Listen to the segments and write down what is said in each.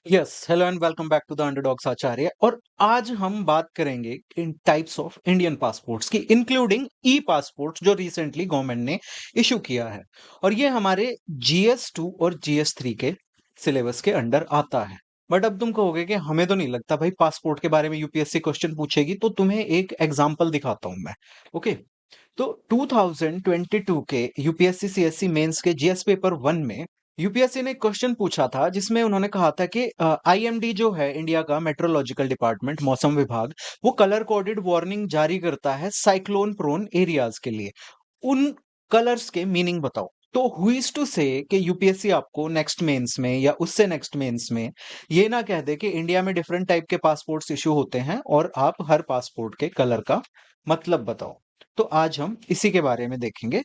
Yes, hello and welcome back to the Underdogs Acharya. और आज हम बात करेंगे in types of Indian passports की, इंक्लूडिंग ई पासपोर्ट्स जो रिसेंटली गवर्नमेंट ने इशू किया है। और ये हमारे जीएस 2 और जीएस 3 के सिलेबस के अंडर आता है। बट अब तुम कहोगे कि हमें तो नहीं लगता भाई पासपोर्ट के बारे में यूपीएससी क्वेश्चन पूछेगी, तो तुम्हें एक एग्जांपल दिखाता हूं मैं। ओके, तो 2022 के यूपीएससी सीएससी मेंस के जीएस पेपर 1 में यूपीएससी ने एक क्वेश्चन पूछा था, जिसमें उन्होंने कहा था कि आईएमडी जो है इंडिया का मेट्रोलॉजिकल डिपार्टमेंट, मौसम विभाग, वो कलर कोडेड वार्निंग जारी करता है साइक्लोन प्रोन एरियाज के लिए। उन कलर्स के मीनिंग बताओ। तो हु इज टू से कि यूपीएससी आपको नेक्स्ट मेंस में या उससे नेक्स्ट मेंस में ये ना कह दे कि इंडिया में डिफरेंट टाइप के पासपोर्ट्स इशू होते हैं और आप हर पासपोर्ट के कलर का मतलब बताओ। तो आज हम इसी के बारे में देखेंगे।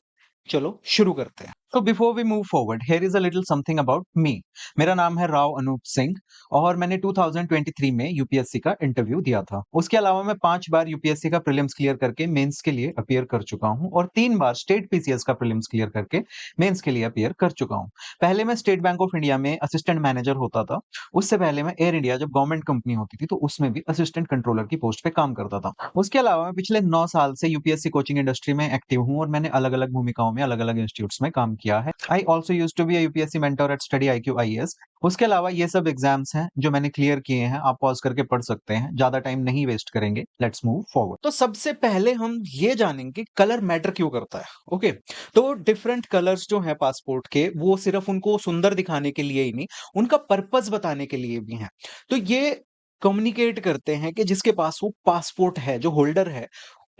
चलो शुरू करते हैं। तो before we move forward, here is a little something about me. मेरा नाम है राव अनूप सिंह और मैंने 2023 में यूपीएससी का इंटरव्यू दिया था। उसके अलावा मैं 5 बार यूपीएससी का प्रीलिम्स क्लियर करके मेंस के लिए अपीयर कर चुका हूं और 3 बार स्टेट पीसीएस का प्रीलिम्स क्लियर करके मेंस के लिए अपीयर कर चुका हूं। पहले मैं स्टेट बैंक ऑफ इंडिया में असिस्टेंट मैनेजर होता था। उससे पहले मैं एयर इंडिया, जब गवर्नमेंट कंपनी होती थी, तो उसमें भी असिस्टेंट कंट्रोलर की पोस्ट पे काम करता था। उसके अलावा मैं पिछले 9 साल से यूपीएससी कोचिंग इंडस्ट्री में एक्टिव हूँ और मैंने अलग अलग भूमिकाओं में अलग अलग इंस्टीट्यूट्स में काम किया है। I also use to be UPSC mentor at Study IQ IAS। उसके अलावा ये सब एग्जाम्स हैं जो मैंने क्लियर किए हैं, आप पॉज करके पढ़ सकते हैं, ज्यादा टाइम नहीं वेस्ट करेंगे। Let's move forward. तो सबसे पहले हम ये जानेंगे कलर मैटर क्यों करता है। ओके, तो डिफरेंट कलर्स जो है पासपोर्ट के, वो सिर्फ उनको सुंदर दिखाने के लिए ही नहीं, उनका पर्पस बताने के लिए भी है। तो ये कम्युनिकेट करते हैं कि जिसके पास वो पासपोर्ट है, जो होल्डर है,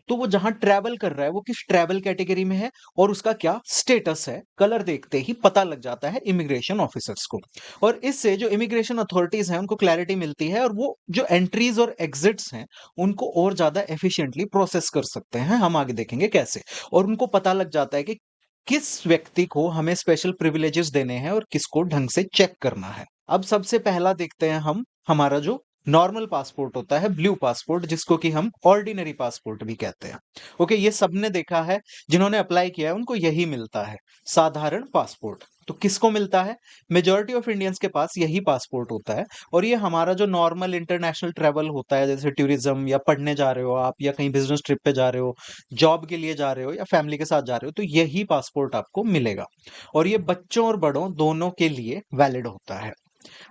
तो वो जहां ट्रैवल कर रहा है वो किस ट्रैवल कैटेगरी में है और उसका क्या स्टेटस है। कलर देखते ही पता लग जाता है इमिग्रेशन ऑफिसर्स को। और इससे जो इमिग्रेशन अथॉरिटीज हैं उनको क्लैरिटी मिलती है और वो जो एंट्रीज और एग्जिट्स हैं उनको और ज्यादा एफिशिएंटली प्रोसेस कर सकते हैं। हम आगे देखेंगे कैसे। और उनको पता लग जाता है कि किस व्यक्ति को हमें स्पेशल प्रिविलेजेस देने हैं और किसको ढंग से चेक करना है। अब सबसे पहला देखते हैं हम हमारा जो नॉर्मल पासपोर्ट होता है, ब्लू पासपोर्ट, जिसको कि हम ऑर्डिनरी पासपोर्ट भी कहते हैं। ओके, ये सबने देखा है, जिन्होंने अप्लाई किया है उनको यही मिलता है, साधारण पासपोर्ट। तो किसको मिलता है? मेजॉरिटी ऑफ इंडियंस के पास यही पासपोर्ट होता है। और ये हमारा जो नॉर्मल इंटरनेशनल ट्रैवल होता है, जैसे टूरिज्म या पढ़ने जा रहे हो आप, या कहीं बिजनेस ट्रिप पे जा रहे हो, जॉब के लिए जा रहे हो, या फैमिली के साथ जा रहे हो, तो यही पासपोर्ट आपको मिलेगा। और ये बच्चों और बड़ों दोनों के लिए वैलिड होता है।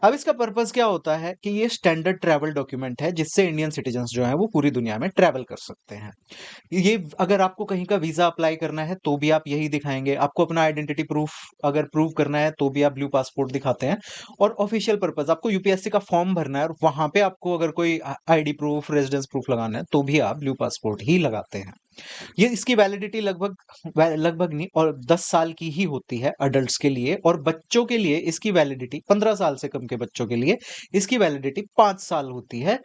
अब इसका पर्पस क्या होता है कि ये स्टैंडर्ड ट्रैवल डॉक्यूमेंट है, जिससे इंडियन सिटीजन्स जो हैं वो पूरी दुनिया में ट्रैवल कर सकते हैं। ये अगर आपको कहीं का वीजा अप्लाई करना है तो भी आप यही दिखाएंगे, आपको अपना आइडेंटिटी प्रूफ अगर प्रूव करना है तो भी आप ब्लू पासपोर्ट दिखाते हैं। और ऑफिशियल पर्पस, आपको यूपीएससी का फॉर्म भरना है और वहां पे आपको अगर कोई आईडी प्रूफ, रेजिडेंस प्रूफ लगाना है, तो भी आप ब्लू पासपोर्ट ही लगाते हैं। ये इसकी वैलिडिटी लगभग लगभग नहीं और 10 साल की ही होती है अडल्ट्स के लिए, और बच्चों के लिए इसकी वैलिडिटी, 15 साल से कम के बच्चों के लिए इसकी वैलिडिटी 5 साल होती है,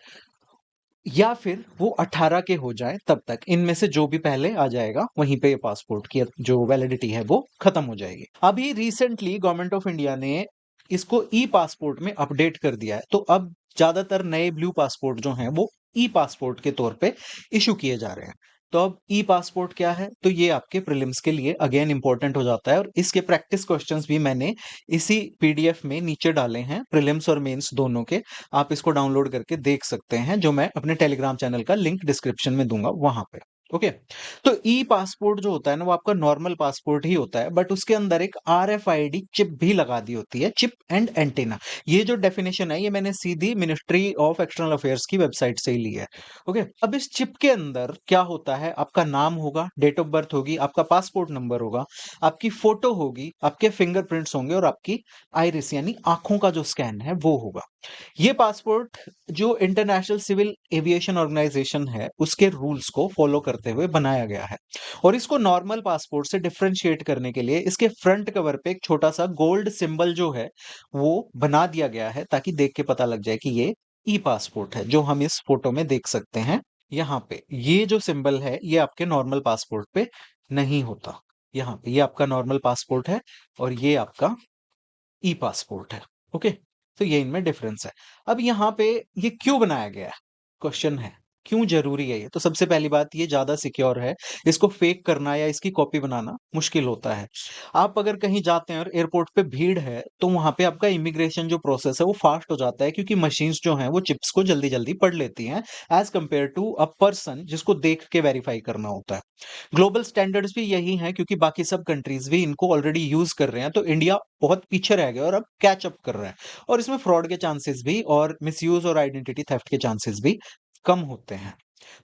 या फिर वो 18 के हो जाए तब तक। इनमें से जो भी पहले आ जाएगा वहीं पे पासपोर्ट की जो वैलिडिटी है वो खत्म हो जाएगी। अभी रिसेंटली गवर्नमेंट ऑफ इंडिया ने इसको ई पासपोर्ट में अपडेट कर दिया है, तो अब ज्यादातर नए ब्लू पासपोर्ट जो हैं वो ई पासपोर्ट के तौर पे इशू किए जा रहे हैं। तो अब ई पासपोर्ट क्या है, तो ये आपके प्रीलिम्स के लिए अगेन इंपॉर्टेंट हो जाता है। और इसके प्रैक्टिस क्वेश्चंस भी मैंने इसी पीडीएफ में नीचे डाले हैं, प्रीलिम्स और मेंस दोनों के। आप इसको डाउनलोड करके देख सकते हैं, जो मैं अपने टेलीग्राम चैनल का लिंक डिस्क्रिप्शन में दूंगा वहां पे। ओके, तो ई पासपोर्ट जो होता है ना, वो आपका नॉर्मल पासपोर्ट ही होता है, बट उसके अंदर एक RFID चिप भी लगा दी होती है, चिप एंड एंटीना। ये जो डेफिनेशन है ये मैंने सीधी मिनिस्ट्री ऑफ एक्सटर्नल अफेयर्स की वेबसाइट से ही ली है। ओके, अब इस चिप के अंदर क्या होता है, आपका नाम होगा, डेट ऑफ बर्थ होगी, आपका पासपोर्ट नंबर होगा, आपकी फोटो होगी, आपके फिंगरप्रिंट्स होंगे और आपकी आइरिस यानी आंखों का जो स्कैन है वो होगा। ये पासपोर्ट जो इंटरनेशनल सिविल एविएशन ऑर्गेनाइजेशन है उसके रूल्स को फॉलो करते हुए बनाया गया है। और इसको नॉर्मल पासपोर्ट से डिफरेंशिएट करने के लिए इसके फ्रंट कवर पे एक छोटा सा गोल्ड सिंबल जो है वो बना दिया गया है, ताकि देख के पता लग जाए कि ये ई पासपोर्ट है, जो हम इस फोटो में देख सकते हैं। यहाँ पे ये जो सिंबल है ये आपके नॉर्मल पासपोर्ट पे नहीं होता। यहाँ पे ये आपका नॉर्मल पासपोर्ट है और ये आपका ई पासपोर्ट है। ओके, तो ये इनमें डिफरेंस है। अब यहाँ पे ये क्यों बनाया गया है, क्वेश्चन है। क्यों ज़रूरी है ये? तो सबसे पहली बात, ये ज़्यादा सिक्योर है। इसको फ़ेक करना या इसकी कॉपी बनाना मुश्किल होता है। आप अगर कहीं जाते हैं और एयरपोर्ट पे भीड़ है, तो वहाँ पे आपका इमिग्रेशन जो प्रोसेस है वो फ़ास्ट हो जाता है, क्योंकि मशीन्स जो हैं वो चिप्स को जल्दी-जल्दी पढ़ लेती हैं, as compare to a person जिसको देख के वेरीफ़ाई करना होता है। ग्लोबल स्टैंडर्ड्स भी यही हैं, क्योंकि बाकी सब कंट्रीज़ भी इनको ऑलरेडी यूज़ कर रहे हैं, तो इंडिया बहुत पीछे रह गया और अब कैच अप कर रहा है। और इसमें फ्रॉड के चांसेस भी और मिसयूज़ और आइडेंटिटी थेफ्ट के चांसेस भी कम होते हैं।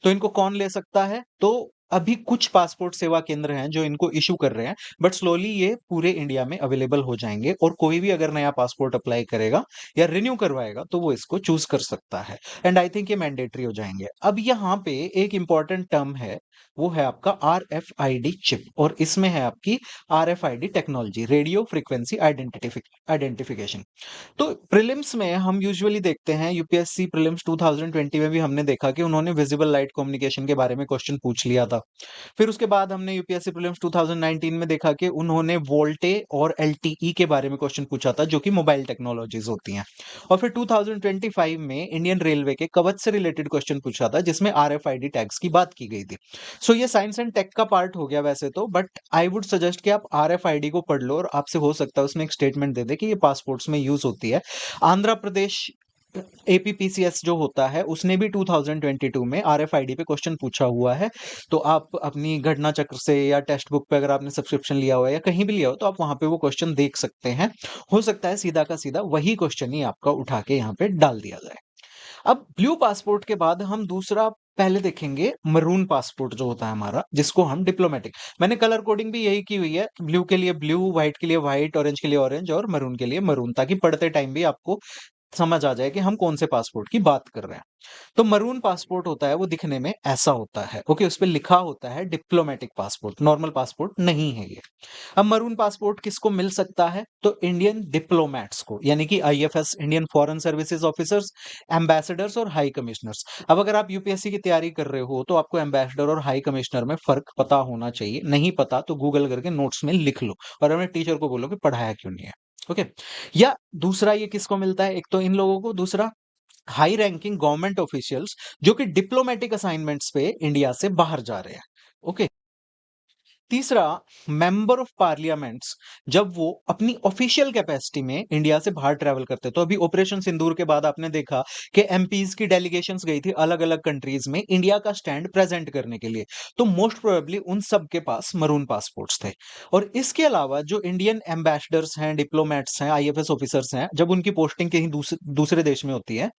तो इनको कौन ले सकता है? तो अभी कुछ पासपोर्ट सेवा केंद्र हैं जो इनको इश्यू कर रहे हैं, बट स्लोली ये पूरे इंडिया में अवेलेबल हो जाएँगे, और कोई भी अगर नया पासपोर्ट अप्लाई करेगा या रिन्यू करवाएगा तो वो इसको चूज़ कर सकता है, एंड आई थिंक ये मैंडेटरी हो जाएँगे। अब यहाँ पे एक इम्पोर्टेंट टर्म है, वो है आपका आरएफआईडी चिप, और इसमें है आपकी RFID technology, radio frequency identification. तो प्रीलिम्स में हम यूजुअली देखते हैं, यूपीएससी प्रीलिम्स 2020 में भी हमने देखा कि उन्होंने विजिबल लाइट कम्युनिकेशन के बारे में क्वेश्चन पूछ लिया था। फिर उसके बाद हमने यूपीएससी प्रीलिम्स 2019 में देखा कि उन्होंने वोल्टे और एलटीई के बारे में क्वेश्चन पूछा था, जो कि मोबाइल टेक्नोलॉजीज होती हैं। और फिर 2025 में इंडियन रेलवे के कवच से रिलेटेड क्वेश्चन पूछा था, जिसमें आरएफआईडी टैग्स की बात की गई थी। सो ये साइंस एंड टेक का पार्ट हो गया वैसे तो, बट आई वुड सजेस्ट कि आप आरएफआईडी को पढ़ लो, और आपसे हो सकता है उसमें एक स्टेटमेंट दे दे कि ये पासपोर्ट्स में यूज होती है। आंध्र प्रदेश एपीपीसीएस जो होता है, उसने भी 2022 में आरएफआईडी पे क्वेश्चन पूछा हुआ है। तो आप अपनी घटना चक्र से या टेक्स्ट बुक पे अगर आपने सब्सक्रिप्शन लिया हुआ है या कहीं भी लिया हो, तो आप वहां पे वो क्वेश्चन देख सकते हैं। हो सकता है सीधा का सीधा वही क्वेश्चन ही आपका उठा के यहाँ पे डाल दिया जाए। अब ब्लू पासपोर्ट के बाद हम दूसरा पहले देखेंगे, मरून पासपोर्ट जो होता है हमारा, जिसको हम डिप्लोमेटिक, मैंने कलर कोडिंग भी यही की हुई है, ब्लू के लिए ब्लू, व्हाइट के लिए व्हाइट, ऑरेंज के लिए ऑरेंज और मरून के लिए मरून, ताकि पढ़ते टाइम भी आपको समझ आ जाए कि हम कौन से पासपोर्ट की बात कर रहे हैं। तो मरून पासपोर्ट होता है, वो दिखने में ऐसा होता है, ओके, उस पे लिखा होता है डिप्लोमेटिक पासपोर्ट, नॉर्मल पासपोर्ट नहीं है ये। अब मरून पासपोर्ट किसको मिल सकता है? तो इंडियन डिप्लोमैट्स को, यानी कि IFS, Indian foreign services officers, ambassadors और हाई कमिश्नर्स। अब अगर आप यूपीएससी की तैयारी कर रहे हो, तो आपको एम्बेसडर और हाई कमिश्नर में फर्क पता होना चाहिए। नहीं पता तो गूगल करके नोट्स में लिख लो, और अपने टीचर को बोलो कि पढ़ाया क्यों नहीं है। ओके। या दूसरा ये किसको मिलता है? एक तो इन लोगों को, दूसरा हाई रैंकिंग गवर्नमेंट ऑफिशियल्स जो कि डिप्लोमेटिक असाइनमेंट्स पे इंडिया से बाहर जा रहे हैं। ओके। तीसरा, मेंबर ऑफ पार्लियामेंट्स, जब वो अपनी ऑफिशियल कैपेसिटी में इंडिया से बाहर ट्रैवल करते, तो अभी ऑपरेशन सिंदूर के बाद आपने देखा कि एमपीज की डेलीगेशंस गई थी अलग अलग कंट्रीज में इंडिया का स्टैंड प्रेजेंट करने के लिए। तो मोस्ट प्रोबेबली उन सब के पास मरून पासपोर्ट्स थे। और इसके अलावा जो इंडियन एम्बेसडर्स हैं, डिप्लोमेट्स हैं, आईएफएस ऑफिसर्स हैं, जब उनकी पोस्टिंग कहीं दूसरे देश में होती है,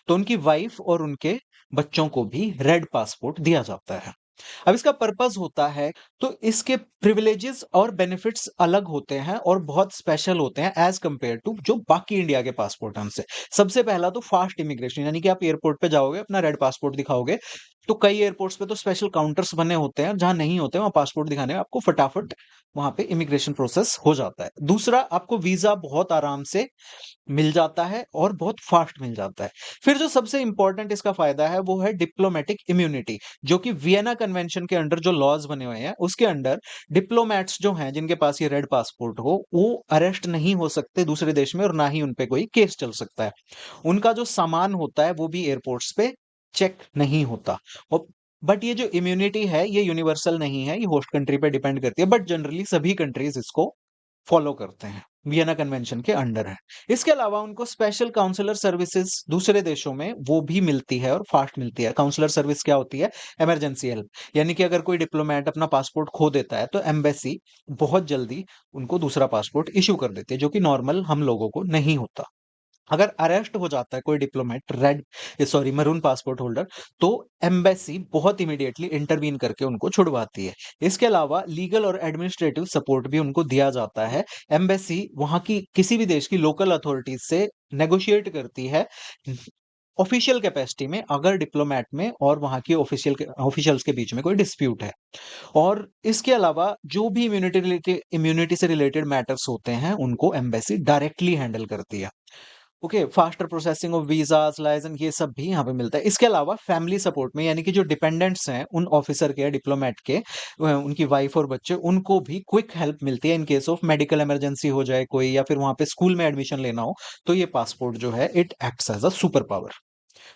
तो उनकी वाइफ और उनके बच्चों को भी रेड पासपोर्ट दिया जाता है। अब इसका पर्पस होता है, तो इसके प्रिविलेजेस और बेनिफिट्स अलग होते हैं और बहुत स्पेशल होते हैं एज कंपेयर टू जो बाकी इंडिया के पासपोर्ट हमसे। सबसे पहला तो फास्ट इमिग्रेशन, यानी कि आप एयरपोर्ट पे जाओगे, अपना रेड पासपोर्ट दिखाओगे, तो कई एयरपोर्ट्स पे तो स्पेशल काउंटर्स बने होते हैं, जहां नहीं होते वहां पासपोर्ट दिखाने में आपको फटाफट वहां पे इमिग्रेशन प्रोसेस हो जाता है। दूसरा, आपको वीजा बहुत आराम से मिल जाता है और बहुत फास्ट मिल जाता है। फिर जो सबसे इंपॉर्टेंट इसका फायदा है, वो है डिप्लोमेटिक इम्यूनिटी, जो कि वियना कन्वेंशन के अंडर जो लॉज बने हुए हैं, उसके अंडर डिप्लोमेट्स जो हैं, जिनके पास ये रेड पासपोर्ट हो, वो अरेस्ट नहीं हो सकते दूसरे देश में, और ना ही उनपे कोई केस चल सकता है। उनका जो सामान होता है वो भी एयरपोर्ट्स पे चेक नहीं होता। और बट ये जो इम्यूनिटी है, ये यूनिवर्सल नहीं है, ये होस्ट कंट्री पे डिपेंड करती है, बट जनरली सभी कंट्रीज इसको फॉलो करते हैं, वियना कन्वेंशन के अंडर है। इसके अलावा उनको स्पेशल काउंसलर सर्विसेज दूसरे देशों में वो भी मिलती है, और फास्ट मिलती है। काउंसलर सर्विस क्या होती है? इमरजेंसी हेल्प, यानी कि अगर कोई डिप्लोमेट अपना पासपोर्ट खो देता है, तो एम्बेसी बहुत जल्दी उनको दूसरा पासपोर्ट इश्यू कर देती है, जो कि नॉर्मल हम लोगों को नहीं होता। अगर अरेस्ट हो जाता है कोई डिप्लोमेट, मरून पासपोर्ट होल्डर, तो एम्बेसी बहुत इमीडिएटली इंटरवीन करके उनको छुड़वाती है। इसके अलावा लीगल और एडमिनिस्ट्रेटिव सपोर्ट भी उनको दिया जाता है। एम्बेसी वहां की किसी भी देश की लोकल अथॉरिटीज से नेगोशिएट करती है ऑफिशियल कैपेसिटी में, अगर डिप्लोमेट में और वहां की ऑफिशियल्स के बीच में कोई डिस्प्यूट है। और इसके अलावा जो भी इम्यूनिटी से रिलेटेड मैटर्स होते हैं, उनको एम्बेसी डायरेक्टली हैंडल करती है। Okay, faster processing of visas, license, ये सब भी यहाँ पे मिलता है। इसके अलावा फैमिली सपोर्ट में, यानी कि जो डिपेंडेंट्स हैं उन ऑफिसर के या डिप्लोमेट के, उनकी वाइफ और बच्चे, उनको भी क्विक हेल्प मिलती है in case of medical emergency हो जाए कोई, या फिर वहां पे स्कूल में एडमिशन लेना हो, तो ये पासपोर्ट जो है, it acts as a super power.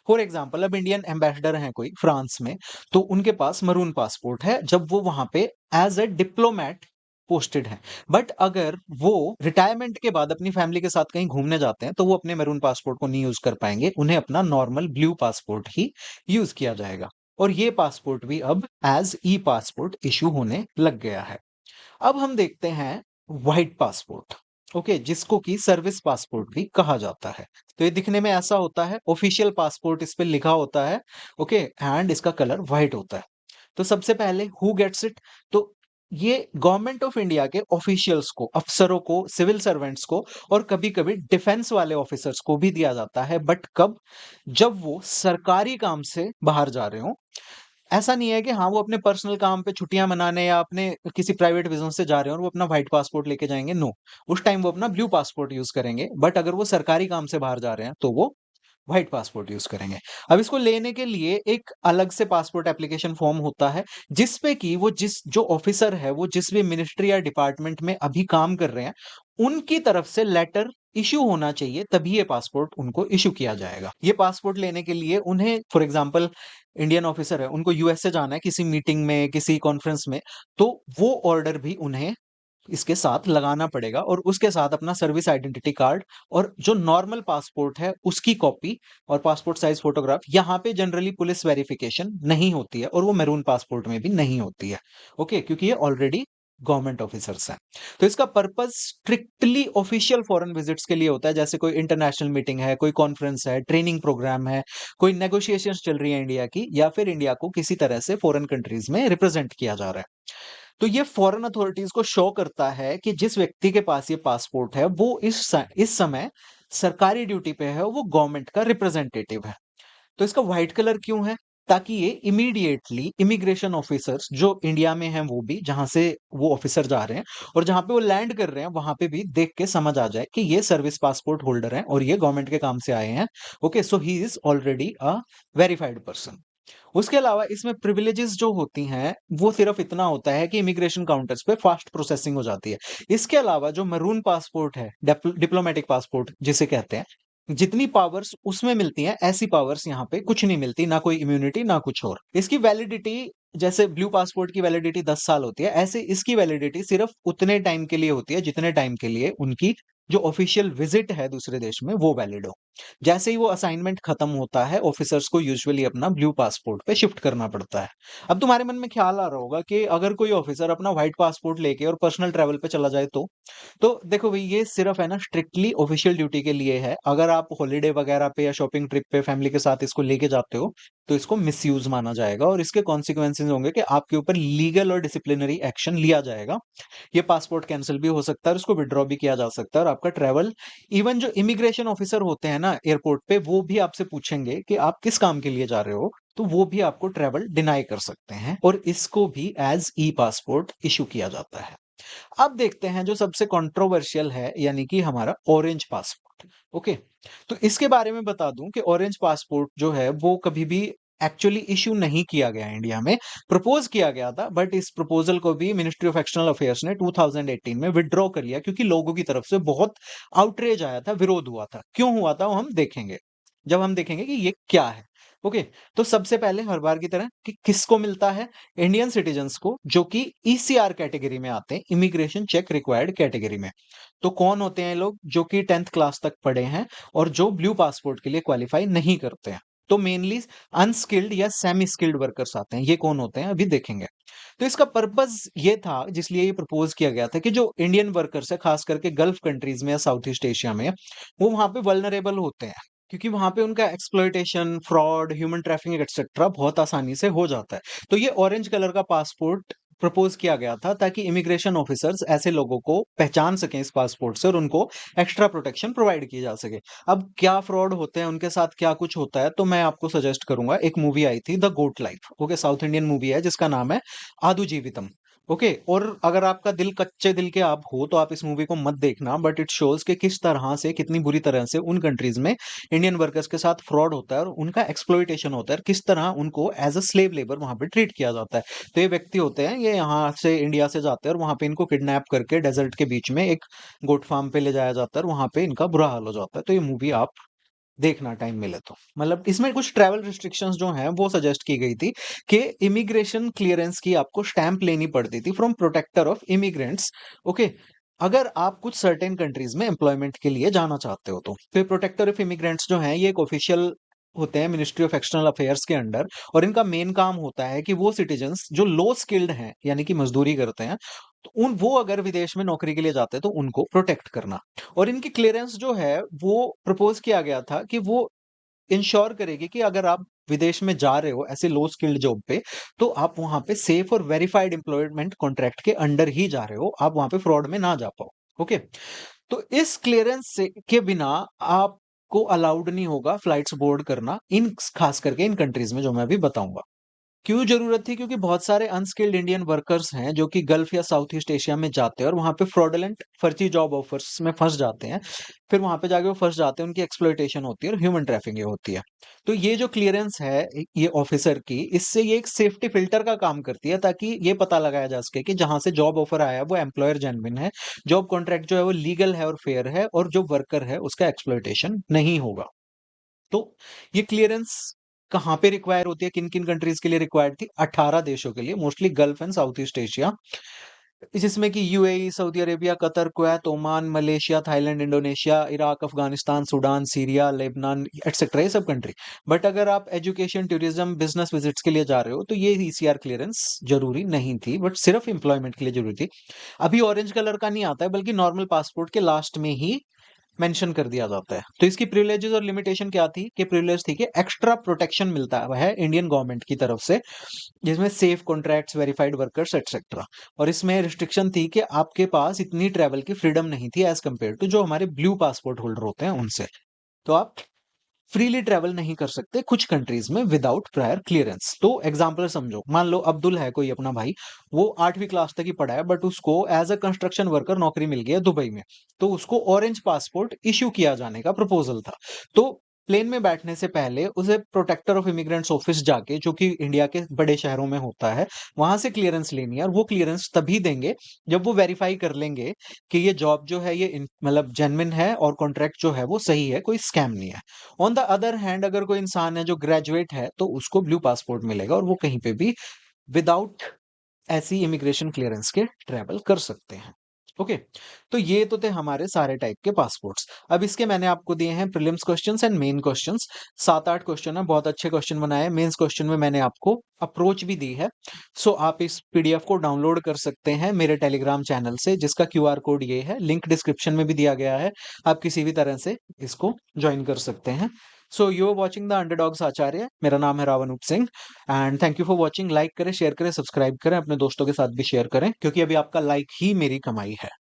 For example अब इंडियन एम्बेसडर हैं कोई फ्रांस में, तो उनके पास मरून पासपोर्ट है जब वो वहां पे एज ए डिप्लोमेट पोस्टेड है। बट अगर वो रिटायरमेंट के बाद अपनी फैमिली के साथ कहीं घूमने जाते हैं तो वो अपने मरून पासपोर्ट को नहीं यूज कर पाएंगे, उन्हें अपना नॉर्मल ब्लू पासपोर्ट ही यूज किया जाएगा। और ये पासपोर्ट भी अब एज ई पासपोर्ट इशू होने लग गया है। अब हम देखते हैं व्हाइट पासपोर्ट। ओके, जिसको कि सर्विस पासपोर्ट भी कहा जाता है। तो ये दिखने में ऐसा होता है, ऑफिशियल पासपोर्ट इस पे लिखा होता है। ओके, एंड इसका कलर व्हाइट होता है। तो सबसे पहले हु गेट्स इट? तो ये गवर्नमेंट ऑफ इंडिया के ऑफिशियल्स को, अफसरों को, सिविल सर्वेंट्स को और कभी कभी डिफेंस वाले ऑफिसर्स को भी दिया जाता है। बट कब? जब वो सरकारी काम से बाहर जा रहे हो। ऐसा नहीं है कि हाँ, वो अपने पर्सनल काम पे छुट्टियाँ मनाने या अपने किसी प्राइवेट बिज़नेस से जा रहे हैं और वो अपना व्हाइट पासपोर्ट लेके जाएँगे, नो। उस टाइम वो अपना ब्लू पासपोर्ट यूज़ करेंगे, बट अगर वो सरकारी काम से बाहर जा रहे हैं, तो वो व्हाइट पासपोर्ट यूज़ करेंगे। अब इसको लेने के लिए एक अलग से पासपोर्ट एप्लीकेशन फॉर्म होता है, जिस पे कि वो जो ऑफिसर है, वो जिस भी मिनिस्ट्री या डिपार्टमेंट में अभी काम कर रहे हैं, उनकी तरफ से लेटर इश्यू होना चाहिए, तभी ये पासपोर्ट उनको इश्यू किया जाएगा। ये पासपोर्ट लेने के लिए उन्हें फॉर एग्जांपल इंडियन ऑफिसर है, उनको यूएसए जाना है किसी मीटिंग में, किसी कॉन्फ्रेंस में, तो वो ऑर्डर भी उन्हें इसके साथ लगाना पड़ेगा और उसके साथ अपना सर्विस आइडेंटिटी कार्ड और जो नॉर्मल पासपोर्ट है उसकी कॉपी और पासपोर्ट साइज फोटोग्राफ। यहाँ पे जनरली पुलिस वेरिफिकेशन नहीं होती है और वो मैरून पासपोर्ट में भी नहीं होती है। ओके, क्योंकि ये ऑलरेडी गवर्नमेंट ऑफिसर्स हैं। तो इसका purpose strictly official foreign visits के लिए होता है, जैसे कोई इंटरनेशनल मीटिंग है, कोई कॉन्फ्रेंस है, ट्रेनिंग प्रोग्राम है, कोई नेगोशिएशंस चल रही है इंडिया की, या फिर इंडिया को किसी तरह से फॉरेन कंट्रीज में रिप्रेजेंट किया जा रहा है। तो ये फॉरेन अथॉरिटीज को शो करता है कि जिस व्यक्ति के पास ये पासपोर्ट है वो इस समय सरकारी ड्यूटी पे है, वो गवर्नमेंट का रिप्रेजेंटेटिव है। तो इसका व्हाइट कलर क्यों है? ताकि ये इमीडिएटली इमिग्रेशन ऑफिसर्स जो इंडिया में हैं, वो भी जहां से वो ऑफिसर जा रहे हैं और जहां पे वो लैंड कर रहे हैं, वहां पे भी देख के समझ आ जाए कि ये सर्विस पासपोर्ट होल्डर हैं और ये गवर्नमेंट के काम से आए हैं। Okay, so he is already a verified person. उसके अलावा इसमें प्रिविलेजेस जो होती हैं, वो सिर्फ इतना होता है कि इमिग्रेशन काउंटर्स पे फास्ट प्रोसेसिंग हो जाती है। इसके अलावा जो मरून पासपोर्ट है, डिप्लोमेटिक पासपोर्ट जिसे कहते हैं, जितनी पावर्स उसमें मिलती हैं, ऐसी पावर्स यहाँ पे कुछ नहीं मिलती, ना कोई इम्यूनिटी ना कुछ और। इसकी वैलिडिटी, जैसे ब्लू पासपोर्ट की वैलिडिटी 10 साल होती है, ऐसे इसकी वैलिडिटी सिर्फ उतने टाइम के लिए होती है जितने टाइम के लिए उनकी जो ऑफिशियल विजिट है दूसरे देश में वो वैलिड हो। जैसे ही वो असाइनमेंट खत्म होता है, ऑफिसर्स को यूजुअली अपना ब्लू पासपोर्ट पे शिफ्ट करना पड़ता है। अब तुम्हारे मन में ख्याल आ रहा होगा कि अगर कोई ऑफिसर अपना व्हाइट पासपोर्ट लेके और पर्सनल ट्रैवल पे चला जाए तो देखो भाई, ये सिर्फ है ना स्ट्रिक्टली ऑफिशियल ड्यूटी के लिए है। अगर आप हॉलिडे वगैरह पे या शॉपिंग ट्रिप पे फैमिली के साथ इसको लेके जाते हो तो इसको मिसयूज माना जाएगा और इसके कॉन्सिक्वेंसेज होंगे कि आपके ऊपर लीगल और डिसिप्लिनरी एक्शन लिया जाएगा। ये पासपोर्ट कैंसिल भी हो सकता है, उसको विड्रॉ भी किया जा सकता है और आपका ट्रैवल, इवन जो इमिग्रेशन ऑफिसर होते हैं ना एयरपोर्ट पे, वो भी आपसे पूछेंगे कि आप किस काम के लिए जा रहे हो, तो वो भी आपको ट्रैवल डिनाई कर सकते हैं और इसको भी एज ई पासपोर्ट इशू किया जाता है। अब देखते हैं जो सबसे कंट्रोवर्शियल है, यानी कि हमारा ऑरेंज पासपोर्ट। ओके, तो इसके बारे में बता दूं कि ऑरेंज पासपोर्ट जो है वो कभी भी एक्चुअली इशू नहीं किया गया इंडिया में। प्रपोज किया गया था, बट इस प्रपोजल को भी मिनिस्ट्री ऑफ एक्सटर्नल अफेयर्स ने 2018 में विड्रॉ कर लिया, क्योंकि लोगों की तरफ से बहुत आउटरेज आया था, विरोध हुआ था। क्यों हुआ था वो हम देखेंगे जब हम देखेंगे कि ये क्या है। ओके, तो सबसे पहले हर बार की तरह कि किसको मिलता है? इंडियन सिटीजन्स को, जो कि ईसीआर कैटेगरी में आते हैं, इमिग्रेशन चेक रिक्वायर्ड कैटेगरी में। तो कौन होते हैं लोग? जो कि 10th क्लास तक पढ़े हैं और जो ब्लू पासपोर्ट के लिए क्वालिफाई नहीं करते हैं। तो मेनली अनस्किल्ड या सेमी स्किल्ड वर्कर्स आते हैं। ये कौन होते हैं अभी देखेंगे। तो इसका पर्पस ये था, जिसलिए ये प्रपोज किया गया था, कि जो इंडियन वर्कर्स है खास करके गल्फ कंट्रीज में या साउथ ईस्ट एशिया में, वो वहां पे वल्नरेबल होते हैं, क्योंकि वहां पे उनका exploitation, fraud, human trafficking etcetera बहुत आसानी से हो जाता है। तो ये ऑरेंज कलर का पासपोर्ट प्रपोज किया गया था ताकि इमिग्रेशन ऑफिसर्स ऐसे लोगों को पहचान सकें इस पासपोर्ट से और उनको एक्स्ट्रा प्रोटेक्शन प्रोवाइड की जा सके। अब क्या फ्रॉड होते हैं, उनके साथ क्या कुछ होता है, तो मैं आपको सजेस्ट करूंगा, एक मूवी आई थी the goat life. Okay, south Indian movie है जिसका नाम है आदु जीवितम। ओके, और अगर आपका दिल कच्चे दिल के आप हो तो आप इस मूवी को मत देखना, बट इट शोज कि किस तरह से, कितनी बुरी तरह से उन कंट्रीज में इंडियन वर्कर्स के साथ फ्रॉड होता है और उनका एक्सप्लॉइटेशन होता है, और किस तरह उनको एज अ स्लेव लेबर वहां पे ट्रीट किया जाता है। तो ये व्यक्ति होते हैं, ये यहाँ से इंडिया से जाते हैं और वहां पे इनको किडनैप करके डेजर्ट के बीच में एक गोट फार्म पे ले जाया जाता है और वहां पे इनका बुरा हाल हो जाता है। तो ये मूवी आप देखना टाइम मिले तो। मतलब इसमें कुछ ट्रैवल रिस्ट्रिक्शंस जो हैं वो सजेस्ट की गई थी कि इमिग्रेशन क्लियरेंस की आपको स्टैंप लेनी पड़ती थी from protector of immigrants. Okay, अगर आप कुछ सर्टेन कंट्रीज में एम्प्लॉयमेंट के लिए जाना चाहते हो तो फिर प्रोटेक्टर ऑफ इमिग्रेंट्स जो हैं ये एक ऑफिशियल होते हैं मिनिस्ट्री ऑफ एक्सटर्नल अफेयर्स के अंडर, और इनका मेन काम होता है कि वो सिटीजन्स जो लो स्किल्ड हैं यानी कि मजदूरी करते हैं, तो उन वो अगर विदेश में नौकरी के लिए जाते हैं तो उनको प्रोटेक्ट करना। और इनकी क्लियरेंस जो है वो प्रपोज किया गया था कि वो इंश्योर करेगी कि अगर आप विदेश में जा रहे हो ऐसे लो स्किल्ड जॉब पे, तो आप वहां पे सेफ और वेरीफाइड एम्प्लॉयमेंट कॉन्ट्रैक्ट के अंडर ही जा रहे हो, आप वहां पे फ्रॉड में ना जा पाओ। ओके, तो इस क्लियरेंस से के बिना आपको अलाउड नहीं होगा फ्लाइट्स बोर्ड करना, इन खास करके इन कंट्रीज में जो मैं अभी बताऊंगा। क्यों जरूरत थी? क्योंकि बहुत सारे अनस्किल्ड इंडियन वर्कर्स हैं जो कि गल्फ या साउथ ईस्ट एशिया में जाते हैं और वहां पे फ्रॉडलेंट फर्जी जॉब ऑफर्स में फंस जाते हैं। फिर वहां पे जाके वो फंस जाते हैं, उनकी एक्सप्लॉइटेशन होती है और ह्यूमन ट्रैफिकिंग होती है। तो ये जो क्लियरेंस है ये ऑफिसर की, इससे ये एक सेफ्टी फिल्टर का काम करती है ताकि ये पता लगाया जा सके कि जहां से जॉब ऑफर आया है वो एम्प्लॉयर जेन्युइन है, जॉब कॉन्ट्रैक्ट जो है वो लीगल है और फेयर है, और जो वर्कर है उसका एक्सप्लॉइटेशन नहीं होगा। तो ये क्लियरेंस कहाँ पे रिक्वायर होती है, किन किन कंट्रीज के लिए रिक्वायर्ड थी? 18 देशों के लिए, mostly gulf and south east Asia, जिसमें कि UAE, Saudi Arabia, Qatar, Kuwait, Oman, Malaysia, Thailand, Indonesia, Iraq, Afghanistan, Sudan, Syria, Lebanon etcetera, ये सब कंट्री। बट अगर आप एजुकेशन, टूरिज्म, बिजनेस विजिट्स के लिए जा रहे हो तो ये ईसीआर क्लियरेंस जरूरी नहीं थी, बट सिर्फ एम्प्लॉयमेंट के लिए जरूरी थी। अभी ऑरेंज कलर का नहीं आता है, बल्कि नॉर्मल पासपोर्ट के लास्ट में ही मेंशन कर दिया जाता है। तो इसकी प्रिविलेजेस और लिमिटेशन क्या थी? कि प्रिविलेज थी कि एक्स्ट्रा प्रोटेक्शन मिलता है इंडियन गवर्नमेंट की तरफ से, जिसमें safe contracts, verified workers etcetera. और इसमें रिस्ट्रिक्शन थी कि आपके पास इतनी ट्रैवल की फ्रीडम नहीं थी एज कंपेयर टू जो हमारे ब्लू पासपोर्ट होल्डर होते हैं उनसे। तो आप फ्रीली ट्रैवल नहीं कर सकते कुछ कंट्रीज में विदाउट प्रायर क्लियरेंस। तो एग्जांपल समझो, मान लो अब्दुल है कोई अपना भाई, वो 8वीं क्लास तक ही पढ़ा है, बट उसको एज अ कंस्ट्रक्शन वर्कर नौकरी मिल गई है दुबई में। तो उसको ऑरेंज पासपोर्ट इश्यू किया जाने का प्रपोजल था। तो प्लेन में बैठने से पहले उसे प्रोटेक्टर ऑफ इमिग्रेंट्स ऑफिस जाके, जो कि इंडिया के बड़े शहरों में होता है, वहां से क्लियरेंस लेनी है। और वो क्लियरेंस तभी देंगे जब वो वेरीफाई कर लेंगे कि ये जॉब जो है ये मतलब जेन्युइन है और कॉन्ट्रैक्ट जो है वो सही है, कोई स्कैम नहीं है। ऑन द अदर हैंड, अगर कोई इंसान है जो ग्रेजुएट है तो उसको ब्लू पासपोर्ट मिलेगा और वो कहीं पे भी विदाउट ऐसी इमिग्रेशन क्लियरेंस के ट्रैवल कर सकते हैं। ओके, तो ये तो थे हमारे सारे टाइप के पासपोर्ट्स। अब इसके मैंने आपको दिए हैं prelims questions and main questions. 7-8 question है, बहुत अच्छे क्वेश्चन बनाए हैं। मेंस क्वेश्चन में मैंने आपको अप्रोच भी दी है। सो आप इस पीडीएफ को डाउनलोड कर सकते हैं मेरे टेलीग्राम चैनल से, जिसका क्यूआर कोड ये है, लिंक डिस्क्रिप्शन में भी दिया गया है। आप किसी भी तरह से इसको ज्वाइन कर सकते हैं। So you are watching the Underdogs Acharya, मेरा नाम है रावणूप Singh, and thank you for watching. Like करें, शेयर करें, सब्सक्राइब करें, अपने दोस्तों के साथ भी शेयर करें, क्योंकि अभी आपका लाइक ही मेरी कमाई है।